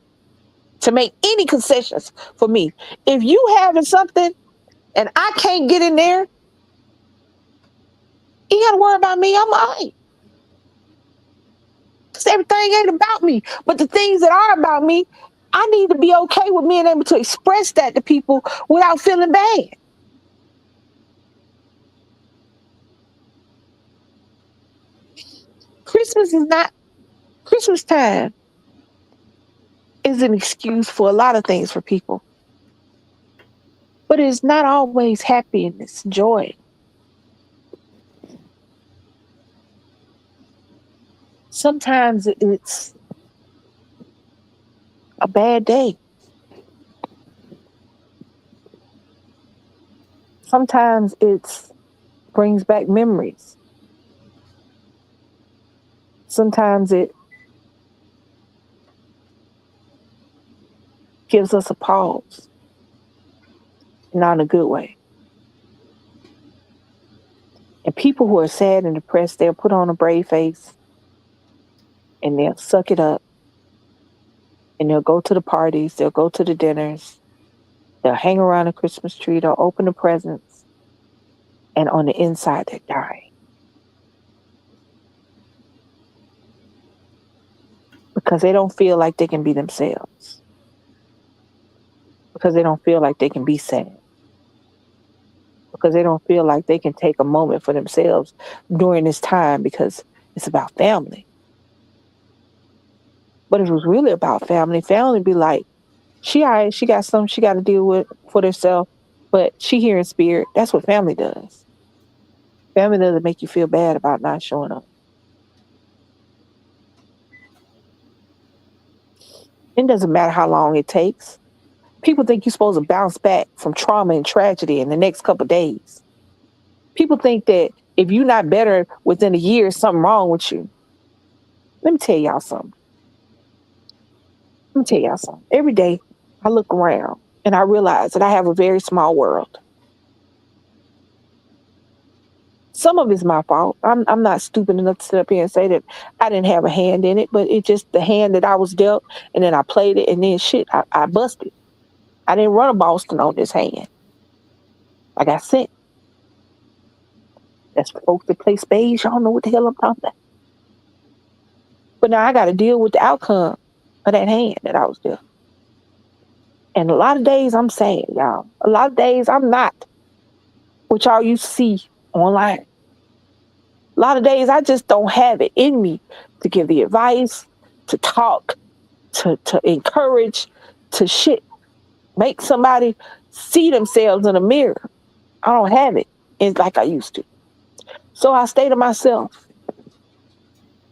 to make any concessions for me. If you having something and I can't get in there, you gotta worry about me. I'm all right. Because everything ain't about me. But the things that are about me, I need to be okay with being able to express that to people without feeling bad. Christmas is not Christmas time is an excuse for a lot of things for people. But it's not always happiness, joy. Sometimes it's a bad day. Sometimes it's brings back memories. Sometimes it gives us a pause, not in a good way. And people who are sad and depressed, they'll put on a brave face and they'll suck it up and they'll go to the parties, they'll go to the dinners, they'll hang around the Christmas tree, they'll open the presents, and on the inside, they're dying because they don't feel like they can be themselves, because they don't feel like they can be sad, because they don't feel like they can take a moment for themselves during this time because it's about family. But if it was really about family, family would be like, she all right, she got something she got to deal with for herself, but she here in spirit. That's what family does. Family doesn't make you feel bad about not showing up. It doesn't matter how long it takes. People think you're supposed to bounce back from trauma and tragedy in the next couple of days. People think that if you're not better within a year, something wrong with you. Let me tell y'all something. Let me tell y'all something. Every day I look around and I realize that I have a very small world. Some of it's my fault. I'm not stupid enough to sit up here and say that I didn't have a hand in it, but it's just the hand that I was dealt, and then I played it, and then shit, I busted. I didn't run a Boston on this hand. I got sent. That's for folks that play spades. Y'all know what the hell I'm talking about. But now I got to deal with the outcome of that hand that I was dealt. And a lot of days I'm saying, y'all, a lot of days I'm not what y'all you see online. A lot of days I just don't have it in me to give the advice, to talk, to encourage, to shit, make somebody see themselves in a mirror. I don't have it. It's like I used to. So I stay to myself.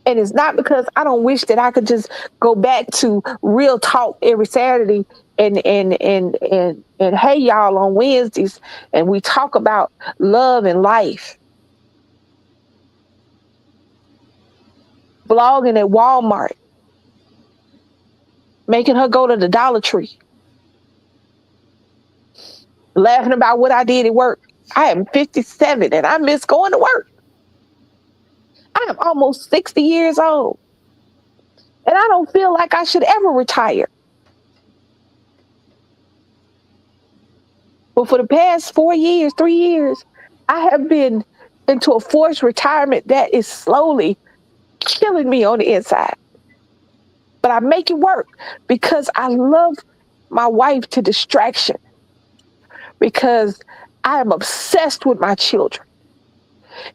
And it's not because I don't wish that I could just go back to real talk every Saturday and hey y'all on Wednesdays and we talk about love and life. Blogging at Walmart, making her go to the Dollar Tree, laughing about what I did at work. I am 57 and I miss going to work. I am almost 60 years old and I don't feel like I should ever retire. But for the past 4 years, 3 years, I have been into a forced retirement that is slowly killing me on the inside. But I make it work because I love my wife to distraction, because I am obsessed with my children.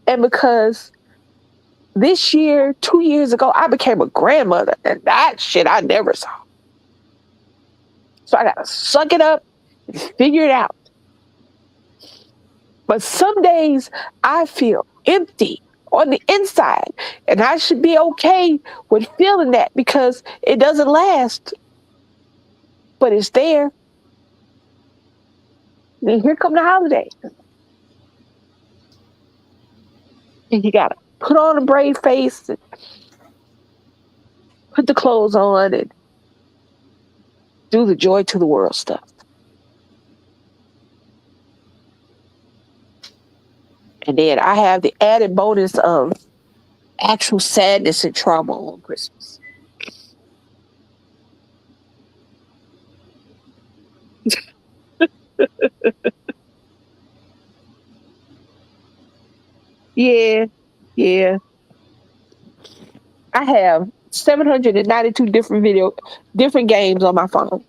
And because this year, 2 years ago, I became a grandmother, and that shit I never saw. So I got to suck it up and figure it out. But some days I feel empty on the inside, and I should be okay with feeling that because it doesn't last, but it's there. And here come the holidays, and you gotta put on a brave face and put the clothes on and do the joy to the world stuff. And then I have the added bonus of actual sadness and trauma on Christmas. Yeah, yeah. I have 792 different games on my phone,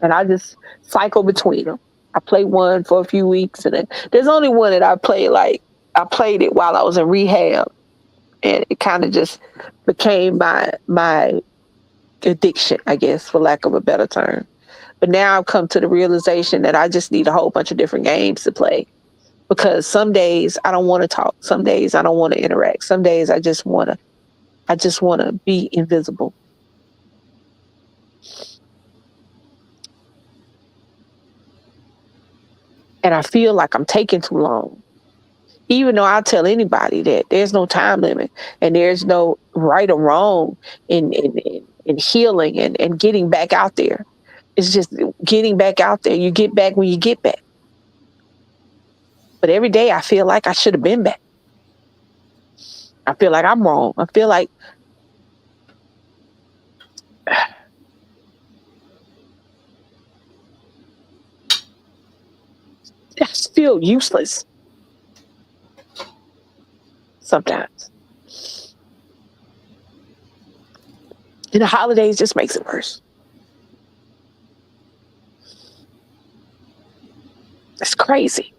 and I just cycle between them. I play one for a few weeks, and then there's only one that I played it while I was in rehab, and it kind of just became my addiction, I guess, for lack of a better term. But now I've come to the realization that I just need a whole bunch of different games to play, because some days I don't want to talk, some days I don't want to interact, some days I just want to be invisible. And I feel like I'm taking too long. Even though I tell anybody that there's no time limit and there's no right or wrong in healing and getting back out there. It's just getting back out there. You get back when you get back. But every day I feel like I should have been back. I feel like I'm wrong. I feel like I just feel useless sometimes. And the holidays just makes it worse. It's crazy.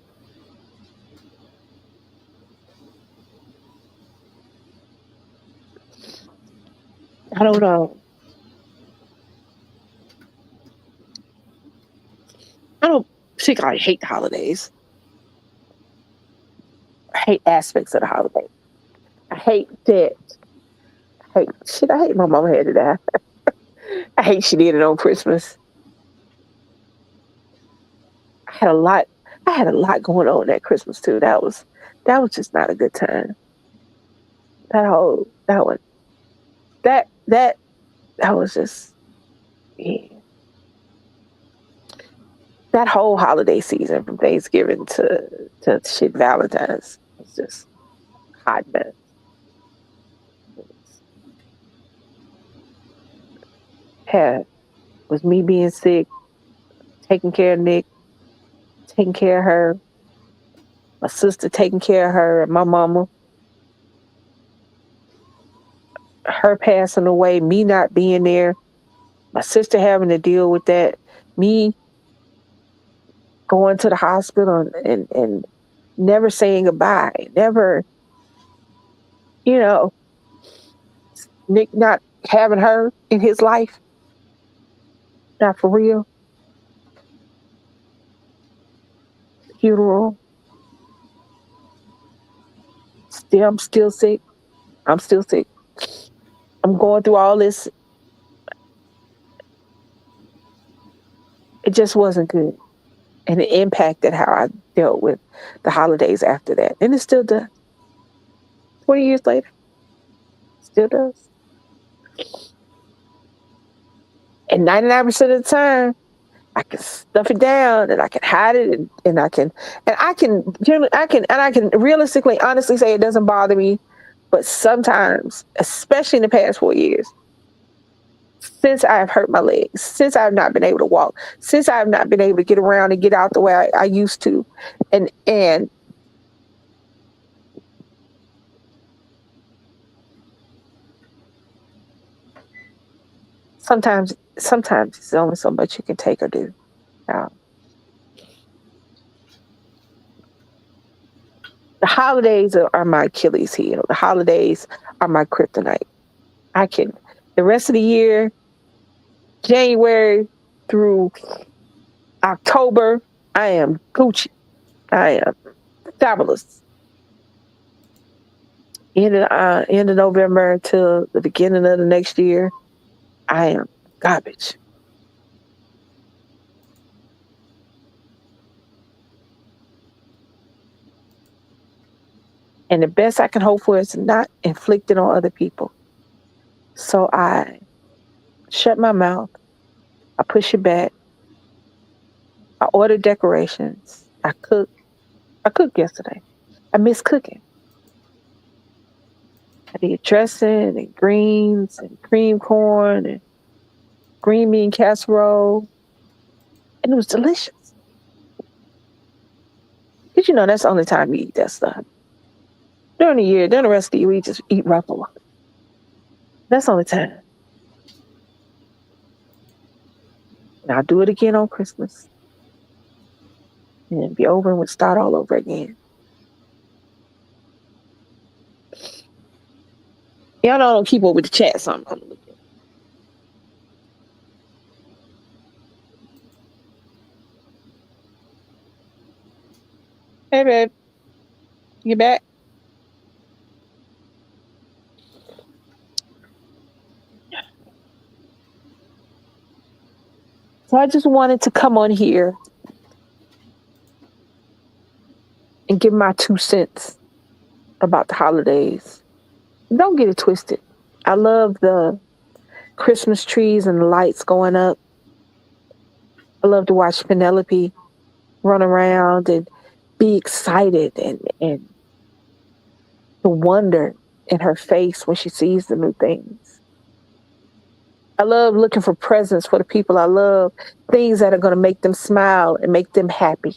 I don't know. I don't particularly hate the holidays. I hate aspects of the holiday. I hate that. I hate shit. I hate my mama had to die. I hate she did it on Christmas. I had a lot. I had a lot going on that Christmas too. That was just not a good time. That whole that was that that that was just yeah. That whole holiday season from Thanksgiving to shit Valentine's was just hot mess. It had was me being sick, taking care of Nick, taking care of her, my sister taking care of her, and my mama, her passing away, me not being there, my sister having to deal with that, me going to the hospital and never saying goodbye, never, you know, Nick not having her in his life, not for real, funeral. Still, I'm still sick. I'm still sick. I'm going through all this. It just wasn't good. And it impacted how I dealt with the holidays after that. And it still does. 20 years later, still does. And 99% of the time, I can stuff it down and I can hide it and I can realistically, honestly say it doesn't bother me. But sometimes, especially in the past 4 years, since I have hurt my legs, since I have not been able to walk, since I have not been able to get around and get out the way I used to, and sometimes it's only so much you can take or do. Um, the holidays are my Achilles heel. The holidays are my kryptonite. I can the rest of the year, January through October, I am Gucci. I am fabulous. End of November till the beginning of the next year, I am garbage. And the best I can hope for is not inflicted on other people. So I shut my mouth. I push it back. I order decorations. I cook. I cooked yesterday. I miss cooking. I did dressing and greens and cream corn and green bean casserole. And it was delicious. Because that's the only time you eat that stuff. During the year, during the rest of the year, we just eat Ruffalo. That's the only time. And I'll do it again on Christmas. And then be over and we'll start all over again. Y'all know I don't keep up with the chat, so I'm gonna look at it. Hey babe, you back? So I just wanted to come on here and give my 2 cents about the holidays. Don't get it twisted. I love the Christmas trees and the lights going up. I love to watch Penelope run around and be excited and the wonder in her face when she sees the new things. I love looking for presents for the people I love, things that are going to make them smile and make them happy.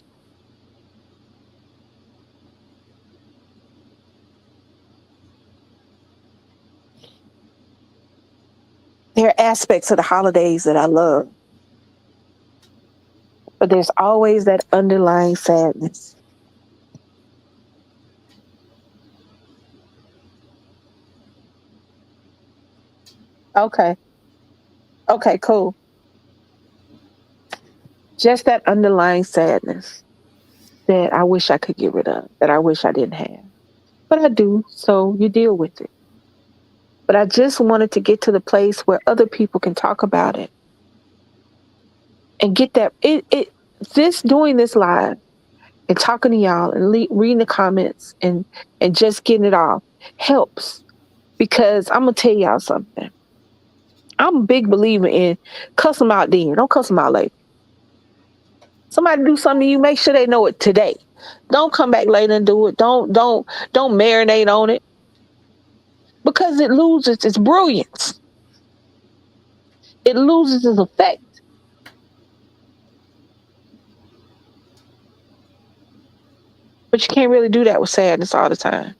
There are aspects of the holidays that I love, but there's always that underlying sadness. Okay. Okay, cool. Just that underlying sadness that I wish I could get rid of, that I wish I didn't have. But I do, so you deal with it. But I just wanted to get to the place where other people can talk about it and get that it this doing this live and talking to y'all and reading the comments and just getting it off helps, because I'm gonna tell y'all something. I'm a big believer in cuss them out then, don't cuss them out later. Somebody do something to you, make sure they know it today. Don't come back later and do it. Don't marinate on it, because it loses its brilliance. It loses its effect. But you can't really do that with sadness all the time.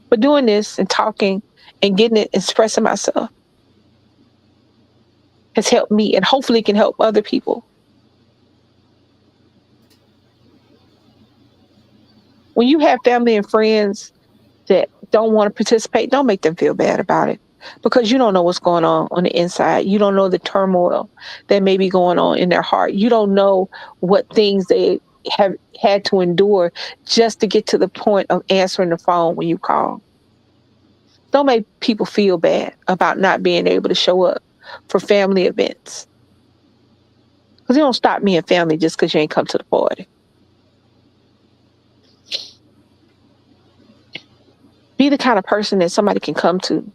But doing this and talking and getting it, expressing myself has helped me, and hopefully can help other people. When you have family and friends that don't want to participate, don't make them feel bad about it, because you don't know what's going on the inside. You don't know the turmoil that may be going on in their heart. You don't know what things they have had to endure just to get to the point of answering the phone when you call. Don't make people feel bad about not being able to show up for family events. Because you don't stop me and family just because you ain't come to the party. Be the kind of person that somebody can come to,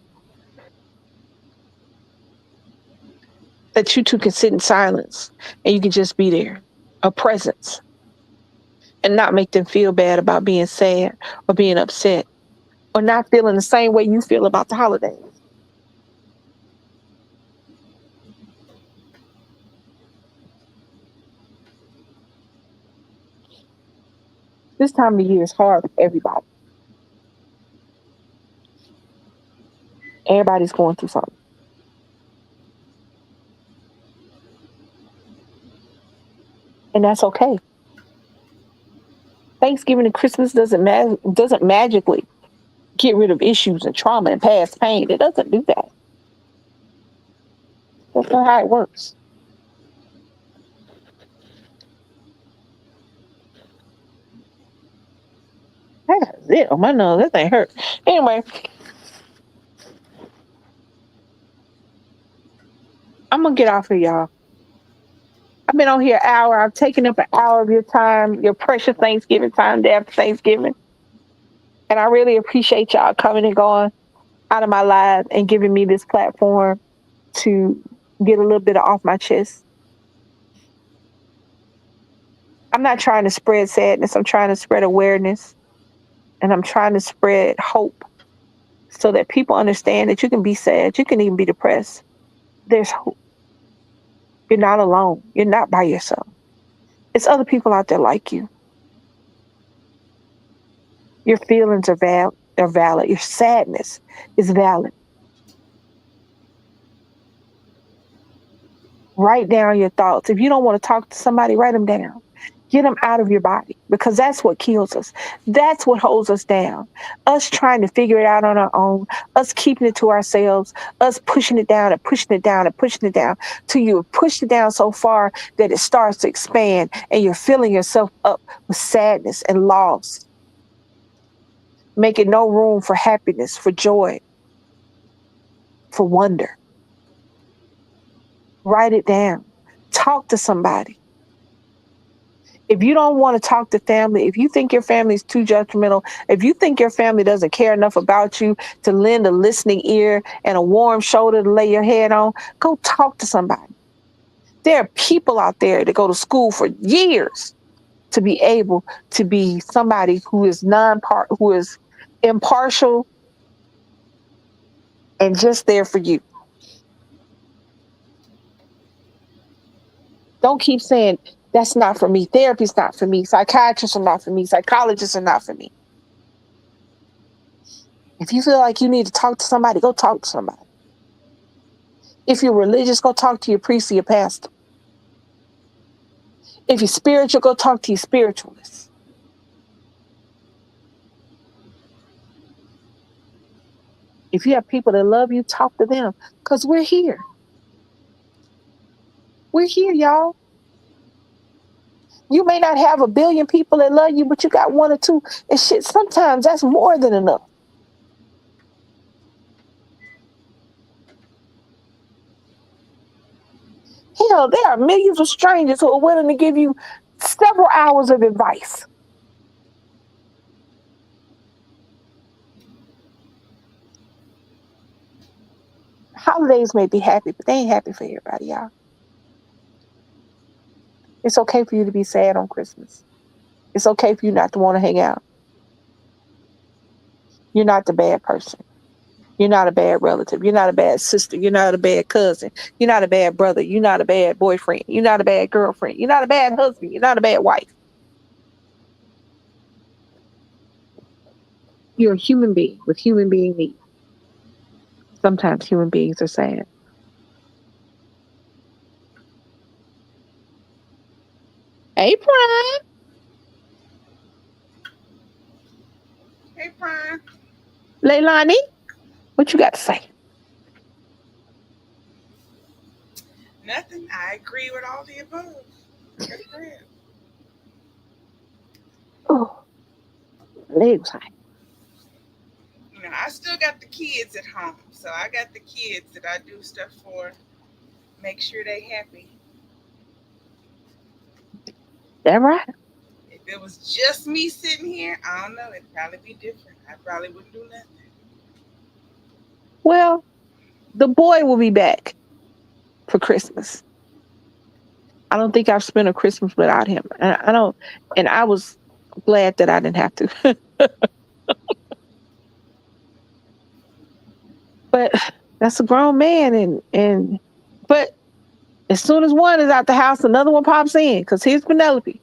that you two can sit in silence and you can just be there, a presence, and not make them feel bad about being sad or being upset or not feeling the same way you feel about the holidays. This time of year is hard for everybody. Everybody's going through something. And that's okay. Thanksgiving and Christmas doesn't magically get rid of issues and trauma and past pain. It doesn't do that. That's not how it works. That's it on my nose. That thing hurt. Anyway, I'm gonna get off of y'all. I've been on here an hour. I've taken up an hour of your time, your precious Thanksgiving time day after Thanksgiving. And I really appreciate y'all coming and going out of my life and giving me this platform to get a little bit off my chest. I'm not trying to spread sadness. I'm trying to spread awareness, and I'm trying to spread hope so that people understand that you can be sad. You can even be depressed. There's hope. You're not alone. You're not by yourself. It's other people out there like you. Your feelings are valid. They're valid. Your sadness is valid. Write down your thoughts. If you don't want to talk to somebody, write them down. Get them out of your body, because that's what kills us. That's what holds us down. Us trying to figure it out on our own, us keeping it to ourselves, us pushing it down and pushing it down and pushing it down till you have pushed it down so far that it starts to expand and you're filling yourself up with sadness and loss, making no room for happiness, for joy, for wonder. Write it down. Talk to somebody. If you don't want to talk to family, if you think your family is too judgmental, if you think your family doesn't care enough about you to lend a listening ear and a warm shoulder to lay your head on, go talk to somebody. There are people out there that go to school for years to be able to be somebody who is who is impartial and just there for you. Don't keep saying that's not for me. Therapy's not for me. Psychiatrists are not for me. Psychologists are not for me. If you feel like you need to talk to somebody, go talk to somebody. If you're religious, go talk to your priest or your pastor. If you're spiritual, go talk to your spiritualist. If you have people that love you, talk to them, because we're here. We're here, y'all. You may not have a billion people that love you, but you got one or two. And shit, sometimes that's more than enough. Hell, there are millions of strangers who are willing to give you several hours of advice. Holidays may be happy, but they ain't happy for everybody, y'all. It's okay for you to be sad on Christmas. It's okay for you not to want to hang out. You're not the bad person. You're not a bad relative. You're not a bad sister. You're not a bad cousin. You're not a bad brother. You're not a bad boyfriend. You're not a bad girlfriend. You're not a bad husband. You're not a bad wife. You're a human being with human being needs. Sometimes human beings are sad. Hey, Prime. Hey, Prime. Leilani, what you got to say? Nothing. I agree with all the above. Like I said. Oh, legs high. I still got the kids at home, so I got the kids that I do stuff for. Make sure they happy. That right? If it was just me sitting here, I don't know. It'd probably be different. I probably wouldn't do nothing. Well, the boy will be back for Christmas. I don't think I've spent a Christmas without him. And I don't, and I was glad that I didn't have to. But that's a grown man, but as soon as one is out the house, another one pops in because here's Penelope.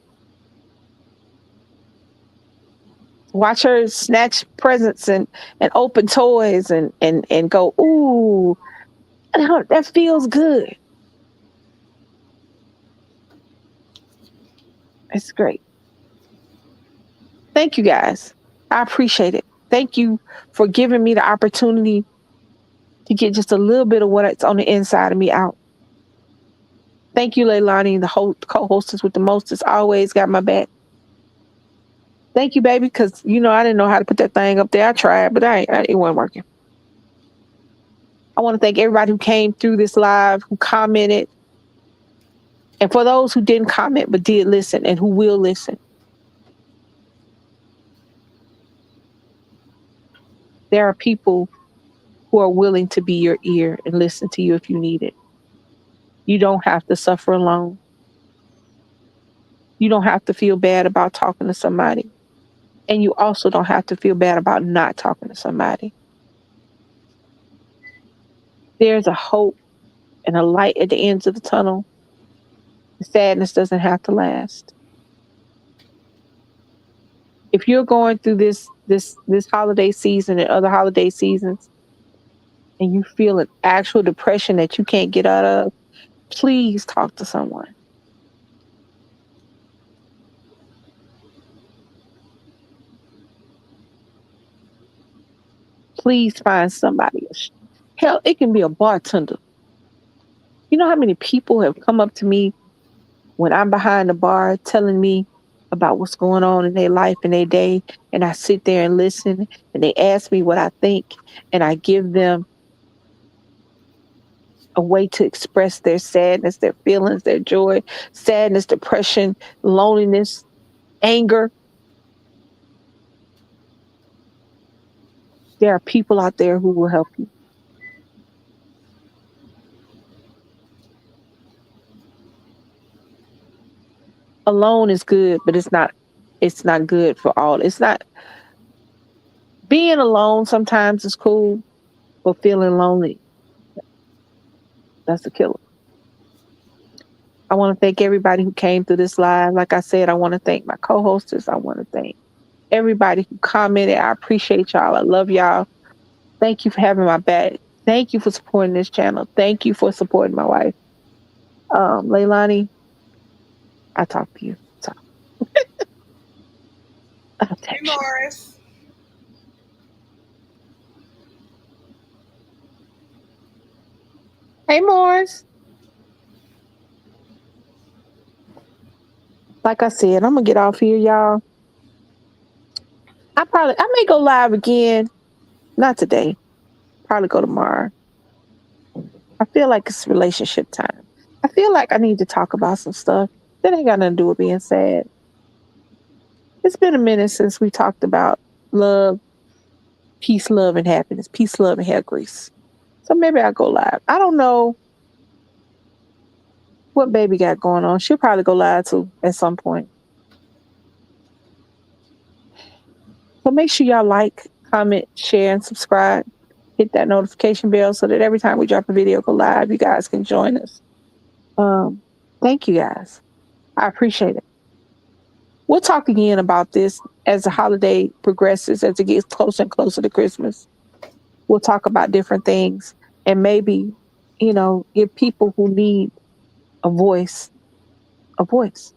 Watch her snatch presents and open toys and go, ooh, that feels good. It's great. Thank you guys. I appreciate it. Thank you for giving me the opportunity to get just a little bit of what's on the inside of me out. Thank you, Leilani, the whole co-hostess with the mostest, always got my back. Thank you, baby, because I didn't know how to put that thing up there. I tried, but it wasn't working. I want to thank everybody who came through this live, who commented, and for those who didn't comment but did listen and who will listen. There are people who are willing to be your ear and listen to you if you need it. You don't have to suffer alone. You don't have to feel bad about talking to somebody. And you also don't have to feel bad about not talking to somebody. There's a hope and a light at the ends of the tunnel. The sadness doesn't have to last. If you're going through this holiday season and other holiday seasons and you feel an actual depression that you can't get out of, please talk to someone. Please find somebody. Hell, it can be a bartender. You know how many people have come up to me when I'm behind the bar telling me about what's going on in their life and their day, and I sit there and listen, and they ask me what I think, and I give them a way to express their sadness, their feelings, their joy, sadness, depression, loneliness, anger. There are people out there who will help you. Alone is good, but it's not good for all. It's not being alone sometimes is cool, but feeling lonely, that's a killer. I want to thank everybody who came through this live. Like I said, I want to thank my co-hosters. I want to thank everybody who commented. I appreciate y'all. I love y'all. Thank you for having my back. Thank you for supporting this channel. Thank you for supporting my wife. Leilani, I talk to you. So I'll Hey, text you. Morris. Hey, Morris. Like I said, I'm gonna get off here, y'all. I may go live again. Not today. Probably go tomorrow. I feel like it's relationship time. I feel like I need to talk about some stuff that ain't got nothing to do with being sad. It's been a minute since we talked about love, peace, love, and happiness. Peace, love, and hair grease. So maybe I'll go live. I don't know what baby got going on. She'll probably go live too at some point. So make sure y'all like, comment, share, and subscribe. Hit that notification bell so that every time we drop a video go live, you guys can join us. Um, Thank you guys. I appreciate it. We'll talk again about this as the holiday progresses, as it gets closer and closer to Christmas. We'll talk about different things and maybe, give people who need a voice a voice.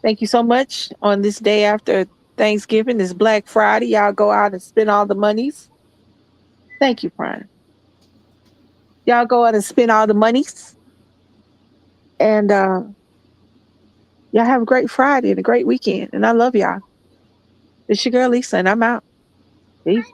Thank you so much on this day after Thanksgiving, this Black Friday. Y'all go out and spend all the monies. Thank you, Prime. Y'all go out and spend all the monies. And y'all have a great Friday and a great weekend. And I love y'all. It's your girl Lisa, and I'm out. Peace.